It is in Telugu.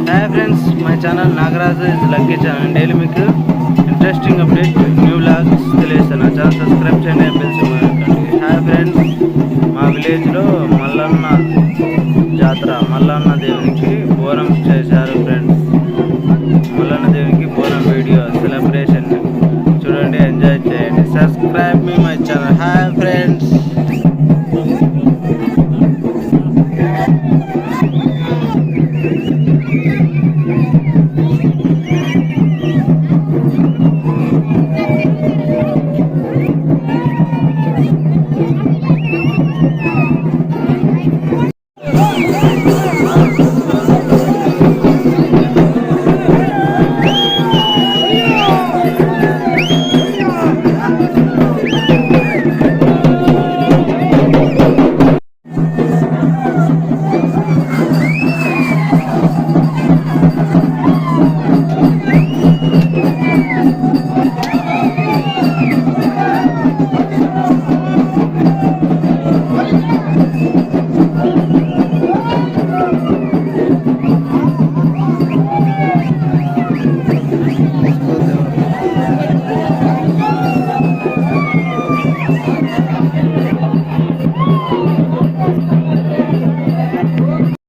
Hi friends, my channel Nagaraju is lucky channel. Daily మీకు ఇంట్రెస్టింగ్ అప్డేట్, న్యూ వ్లాగ్స్ తెలియజేస్తాను. ఛానల్ సబ్స్క్రైబ్ చేయండి, బెల్ సింబల్ నొక్కండి. హాయ్ ఫ్రెండ్స్, మా విలేజ్లో మల్లన్న జాతర, మల్లన్న దేవునికి బోనం చేశారు ఫ్రెండ్స్. మల్లన్న దేవునికి బోనం వీడియో సెలబ్రేషన్ చూడండి, ఎంజాయ్ చేయండి. Subscribe me my channel. Hi friends.